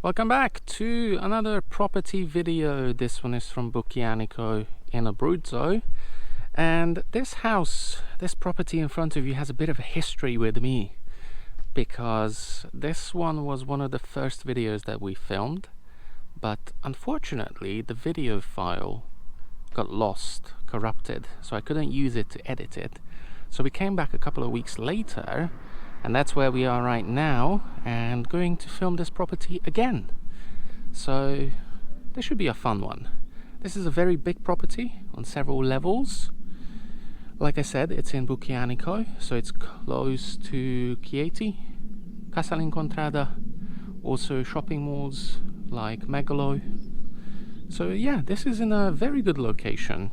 Welcome back to another property video. This one is from Bucchianico in Abruzzo, and this house, this property in front of you has a bit of a history with me, because this one was one of the first videos that we filmed, but unfortunately the video file got lost, corrupted, so I couldn't use it to edit it. So we came back a couple of weeks later, and that's where we are right now, and going to film this property again. So this should be a fun one. This is a very big property on several levels. Like I said, it's in Bucchianico, so it's close to Chieti, Casa l'Incontrada, also shopping malls like Megalo. So yeah, this is in a very good location.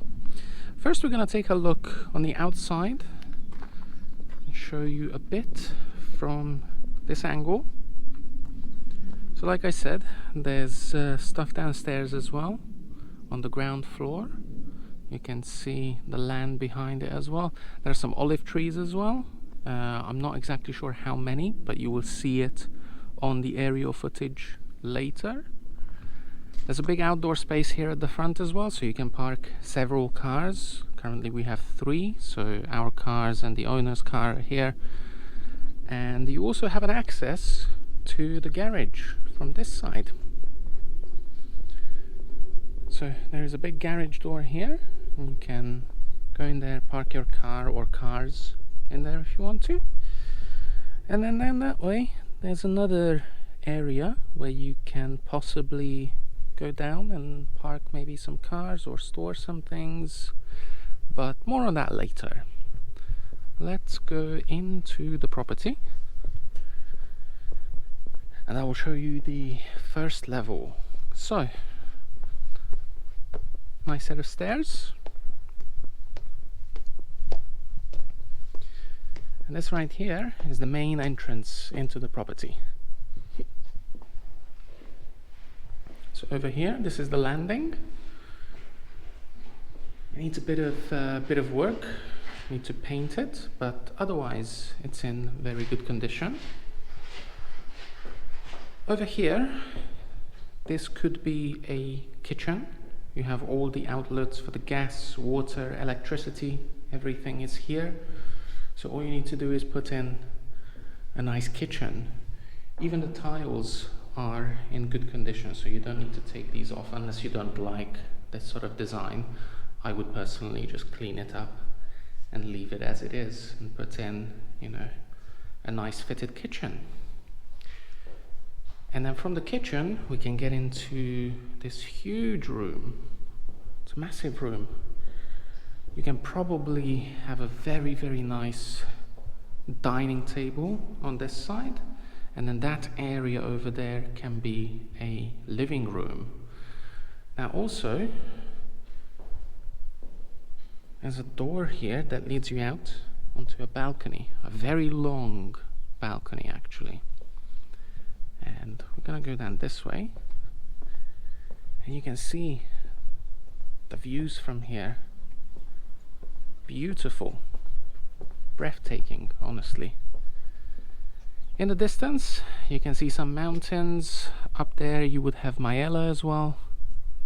First we're going to take a look on the outside, show you a bit from this angle. So like I said, there's stuff downstairs as well on the ground floor. You can see the land behind it as well. There's some olive trees as well. I'm not exactly sure how many, but you will see it on the aerial footage later. There's a big outdoor space here at the front as well, so you can park several cars. Currently we have 3, so our cars and the owner's car are here. And you also have an access to the garage from this side. So there is a big garage door here. You can go in there, park your car or cars in there if you want to. And then down that way, there's another area where you can possibly go down and park maybe some cars or store some things, but more on that later. Let's go into the property and I will show you the first level. So, nice set of stairs, and this right here is the main entrance into the property. So over here, this is the landing. It needs a bit of work. Need to paint it, but otherwise it's in very good condition. Over here, this could be a kitchen. You have all the outlets for the gas, water, electricity, everything is here. So all you need to do is put in a nice kitchen. Even the tiles are in good condition, so you don't need to take these off unless you don't like this sort of design. I would personally just clean it up and leave it as it is and put in, you know, a nice fitted kitchen. And then from the kitchen we can get into this huge room. It's a massive room. You can probably have a very, very nice dining table on this side, and then that area over there can be a living room. Now also, there's a door here that leads you out onto a balcony, a very long balcony actually. And we're gonna go down this way, and you can see the views from here. Beautiful, breathtaking, honestly. In the distance, you can see some mountains. Up there you would have Maella as well.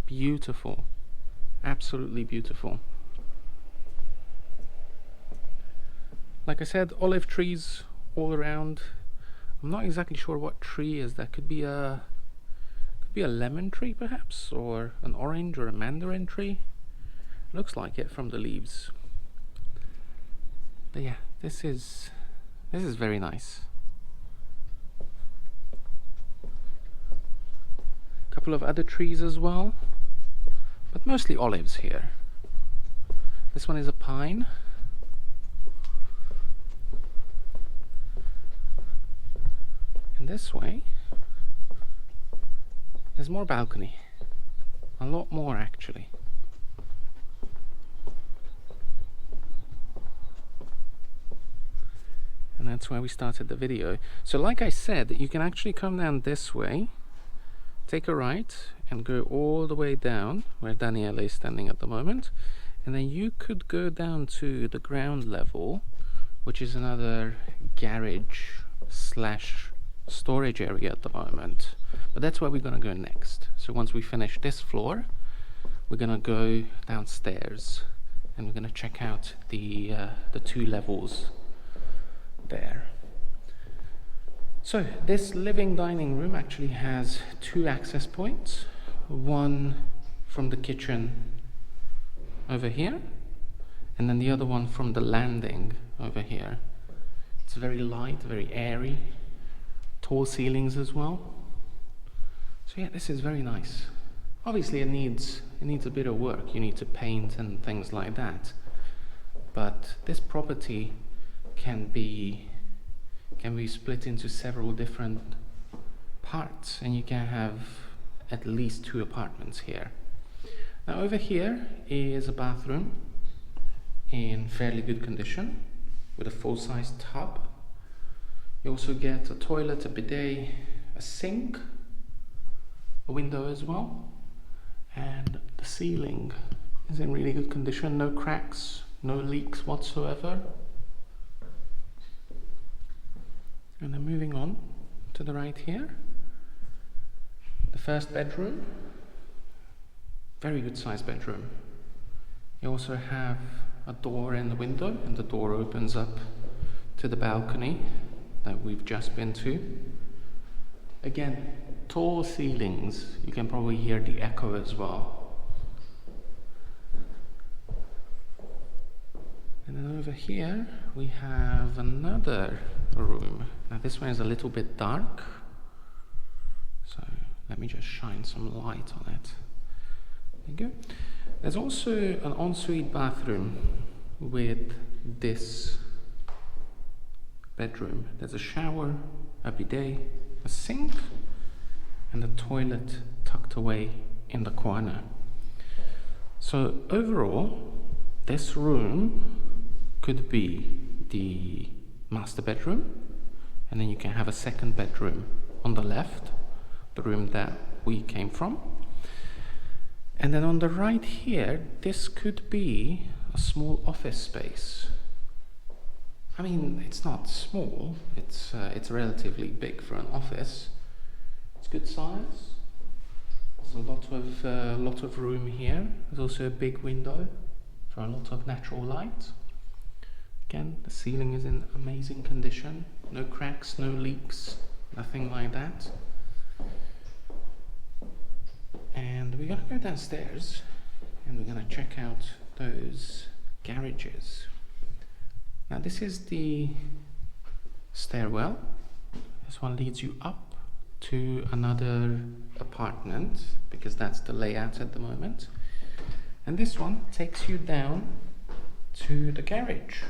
Beautiful, absolutely beautiful. Like I said, olive trees all around. I'm not exactly sure what tree is that. Could be a lemon tree perhaps, or an orange or a mandarin tree. Looks like it from the leaves. But yeah, this is very nice. A couple of other trees as well, but mostly olives here. This one is a pine. And this way, there's more balcony. A lot more actually. And that's where we started the video. So like I said, you can actually come down this way, take a right, and go all the way down where Daniele is standing at the moment. And then you could go down to the ground level, which is another garage slash storage area at the moment, but that's where we're gonna go next. So once we finish this floor, we're gonna go downstairs and we're gonna check out the 2 levels there. So this living dining room actually has 2 access points, one from the kitchen over here, and then the other one from the landing over here. It's very light, very airy, tall ceilings as well. So yeah, this is very nice. Obviously it needs a bit of work. You need to paint and things like that, but this property can be split into several different parts, and you can have at least 2 apartments here. Now over here is a bathroom in fairly good condition with a full-size tub. You also get a toilet, a bidet, a sink, a window as well, and the ceiling is in really good condition, no cracks, no leaks whatsoever. And then moving on to the right here, the first bedroom, very good sized bedroom. You also have a door in the window, and the door opens up to the balcony that we've just been to. Again, tall ceilings, you can probably hear the echo as well. And then over here we have another room. Now this one is a little bit dark, so let me just shine some light on it. There you go. There's also an ensuite bathroom with this bedroom. There's a shower, a bidet, a sink, and a toilet tucked away in the corner. So overall, this room could be the master bedroom, and then you can have a second bedroom on the left, the room that we came from. And then on the right here, this could be a small office space. I mean, it's not small, it's relatively big for an office. It's good size. There's a lot of room here. There's also a big window for a lot of natural light. Again, the ceiling is in amazing condition. No cracks, no leaks, nothing like that. And we're gonna go downstairs and we're gonna check out those garages. Now this is the stairwell. This one leads you up to another apartment because that's the layout at the moment. And this one takes you down to the garage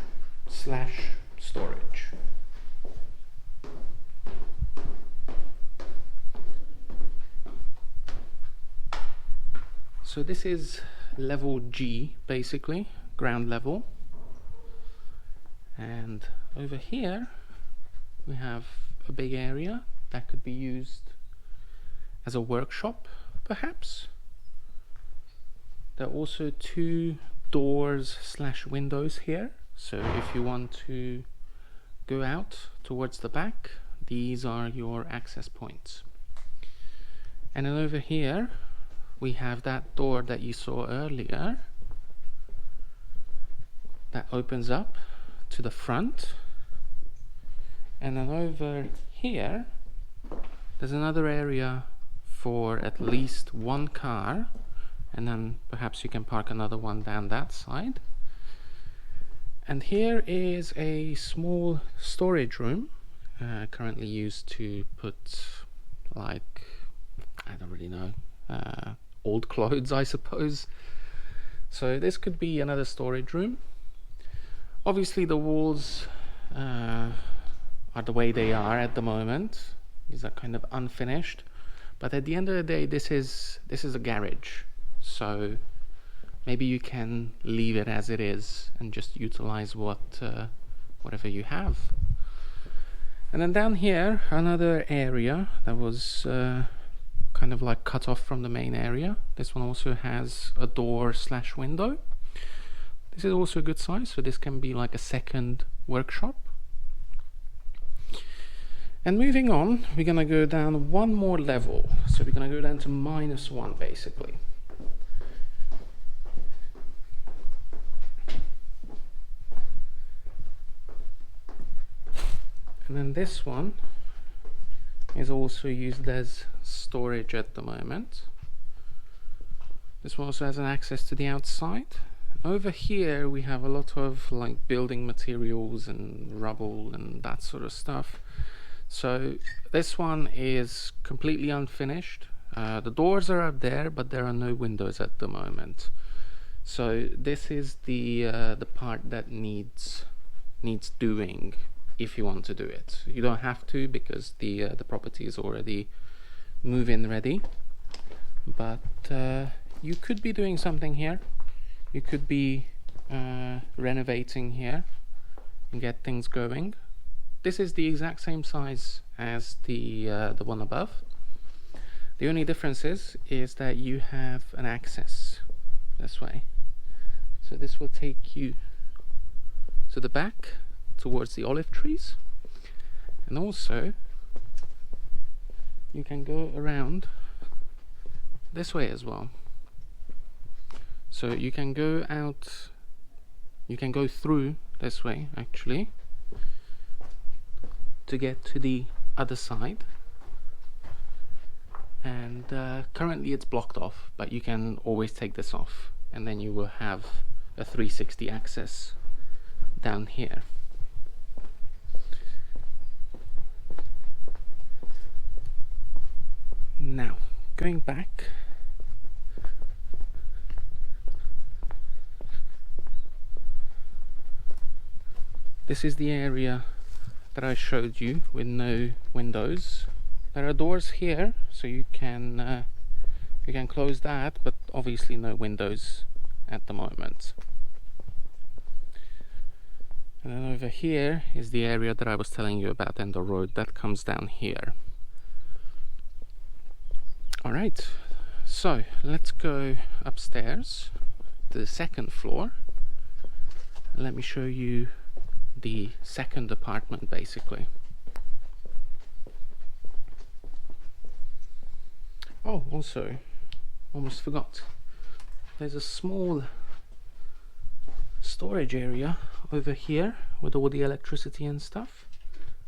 / storage. So this is level G, basically, ground level. And over here we have a big area that could be used as a workshop, perhaps. There are also 2 doors / windows here. So if you want to go out towards the back, these are your access points. And then over here we have that door that you saw earlier that opens up to the front. And then over here there's another area for at least 1 car, and then perhaps you can park another one down that side. And here is a small storage room, currently used to put, like, I don't really know, old clothes, I suppose. So this could be another storage room. Obviously the walls are the way they are at the moment. These are kind of unfinished, but at the end of the day, this is a garage, so maybe you can leave it as it is and just utilize whatever you have. And then down here, another area that was kind of like cut off from the main area. This one also has a door / window. This is also a good size, so this can be like a second workshop. And moving on, we're gonna go down one more level. So we're gonna go down to -1 basically. And then this one is also used as storage at the moment. This one also has an access to the outside. Over here we have a lot of like building materials and rubble and that sort of stuff. So this one is completely unfinished. The doors are up there, but there are no windows at the moment. So this is the part that needs doing if you want to do it. You don't have to, because the property is already move-in ready. But you could be doing something here. You could be renovating here and get things going. This is the exact same size as the one above. The only difference is that you have an access this way. So this will take you to the back towards the olive trees, and also you can go around this way as well. So you can go out, you can go through this way actually to get to the other side. And currently it's blocked off, but you can always take this off, and then you will have a 360 access down here. Now, going back, this is the area that I showed you with no windows. There are doors here, so you can close that, but obviously no windows at the moment. And then over here is the area that I was telling you about, and the road that comes down here. Alright, so let's go upstairs to the second floor. Let me show you the second apartment basically. Oh, also, almost forgot, there's a small storage area over here with all the electricity and stuff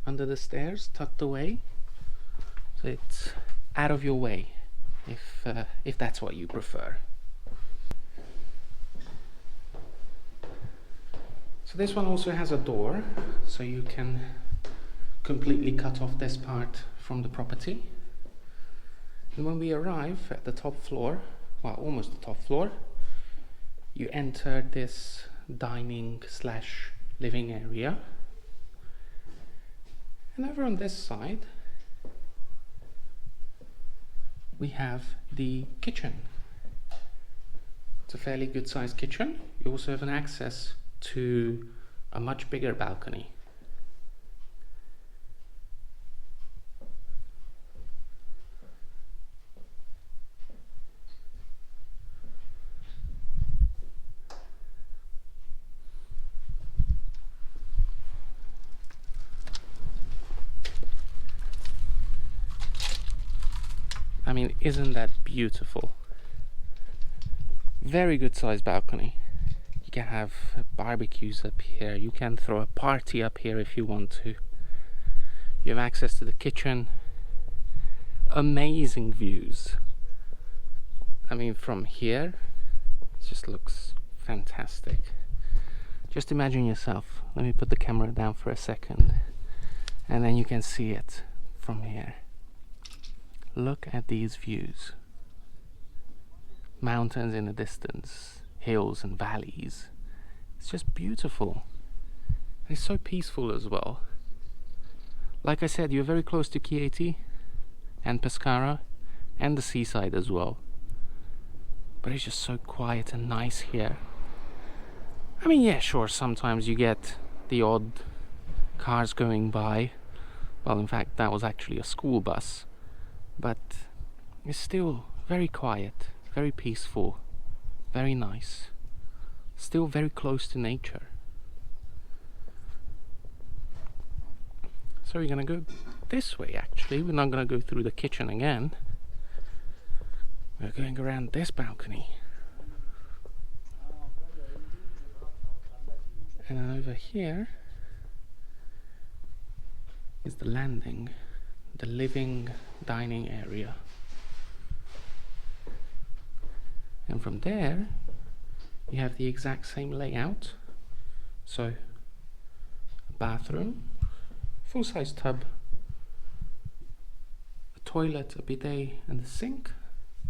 under the stairs, tucked away, so it's out of your way if that's what you prefer. So this one also has a door, so you can completely cut off this part from the property. And when we arrive at the top floor, well, almost the top floor, you enter this dining slash living area. And over on this side, we have the kitchen. It's a fairly good sized kitchen. You also have an access to a much bigger balcony. I mean, isn't that beautiful? Very good sized balcony. You can have barbecues up here. You can throw a party up here if you want to. You have access to the kitchen. Amazing views. I mean, from here, it just looks fantastic. Just imagine yourself. Let me put the camera down for a second, and then you can see it from here. Look at these views. Mountains in the distance, hills and valleys. It's just beautiful. And it's so peaceful as well. Like I said, you're very close to Chieti and Pescara and the seaside as well. But it's just so quiet and nice here. I mean, yeah, sure, sometimes you get the odd cars going by. Well, in fact, that was actually a school bus. But it's still very quiet, very peaceful, very nice, still very close to nature. So we're gonna go this way actually. We're not going to go through the kitchen again. We're going around this balcony. And then over here is the landing, the living dining area. And from there you have the exact same layout. So a bathroom, full-size tub, a toilet, a bidet and a sink.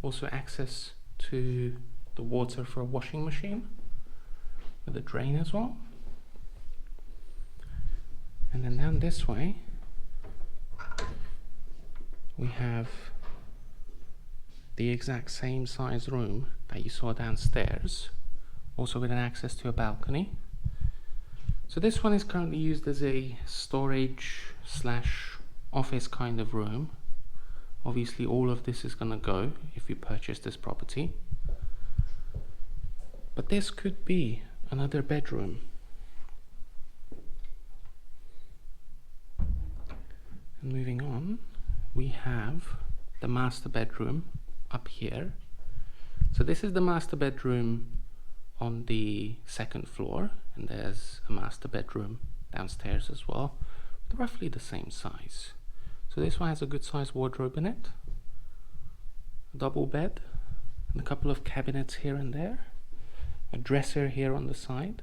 Also access to the water for a washing machine with a drain as well. And then down this way we have the exact same size room that you saw downstairs, also with an access to a balcony. So this one is currently used as a storage slash office kind of room. Obviously all of this is going to go if you purchase this property, but this could be another bedroom. And moving on, we have the master bedroom up here. So this is the master bedroom on the second floor, and there's a master bedroom downstairs as well, with roughly the same size. So this one has a good sized wardrobe in it, a double bed, and a couple of cabinets here and there, a dresser here on the side,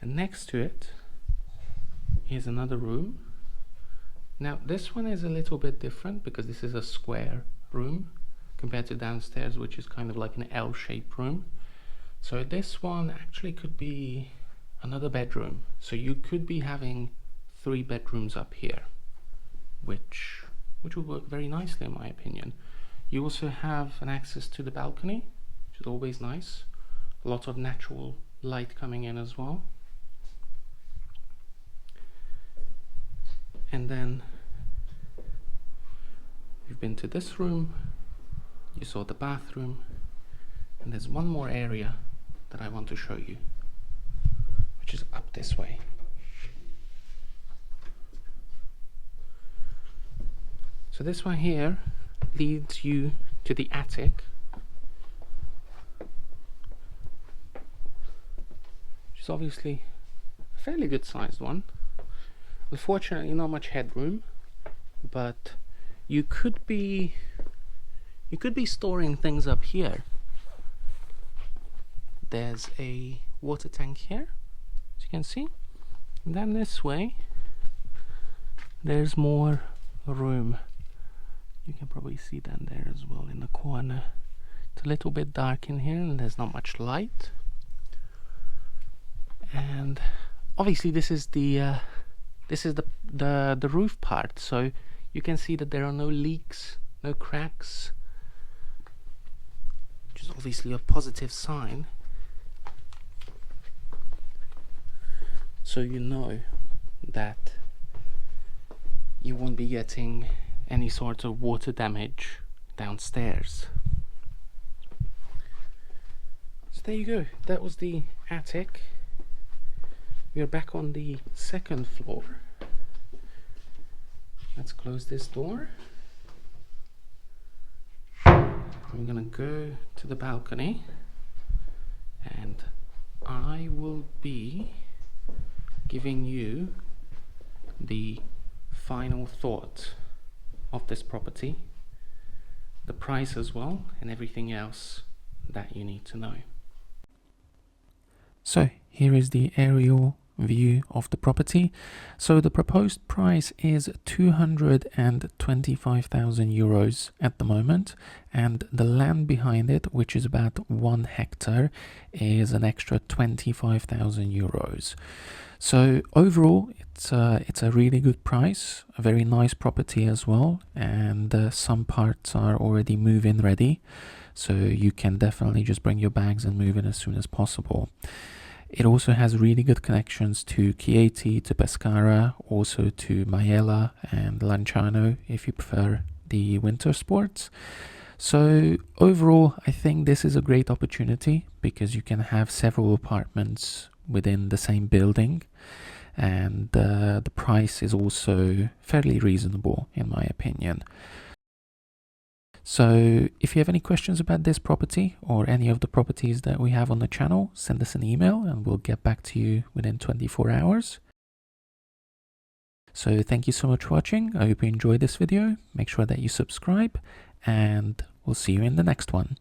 and next to it is another room. Now this one is a little bit different because this is a square room compared to downstairs, which is kind of like an L-shaped room. So this one actually could be another bedroom. So you could be having 3 bedrooms up here, which would work very nicely in my opinion. You also have an access to the balcony, which is always nice. A lot of natural light coming in as well. And then you've been to this room, you saw the bathroom, and there's one more area that I want to show you, which is up this way. So this one here leads you to the attic, which is obviously a fairly good sized one. Unfortunately not much headroom, but you could be storing things up here. There's a water tank here, as you can see, and then this way there's more room. You can probably see that there as well in the corner. It's a little bit dark in here and there's not much light. And obviously this is the roof part, so you can see that there are no leaks, no cracks, which is obviously a positive sign. So you know that you won't be getting any sort of water damage downstairs. So there you go, that was the attic. We are back on the second floor. Let's close this door. I'm gonna go to the balcony and I will be giving you the final thought of this property, the price as well, and everything else that you need to know. So here is the aerial view of the property. So the proposed price is 225,000 euros at the moment, and the land behind it, which is about 1 hectare, is an extra 25,000 euros. So overall it's a really good price, a very nice property as well, and some parts are already move-in ready, so you can definitely just bring your bags and move in as soon as possible. It also has really good connections to Chieti, to Pescara, also to Maiella and Lanciano if you prefer the winter sports. So overall, I think this is a great opportunity because you can have several apartments within the same building, and the price is also fairly reasonable in my opinion. So if you have any questions about this property or any of the properties that we have on the channel, send us an email and we'll get back to you within 24 hours. So thank you so much for watching. I hope you enjoyed this video. Make sure that you subscribe and we'll see you in the next one.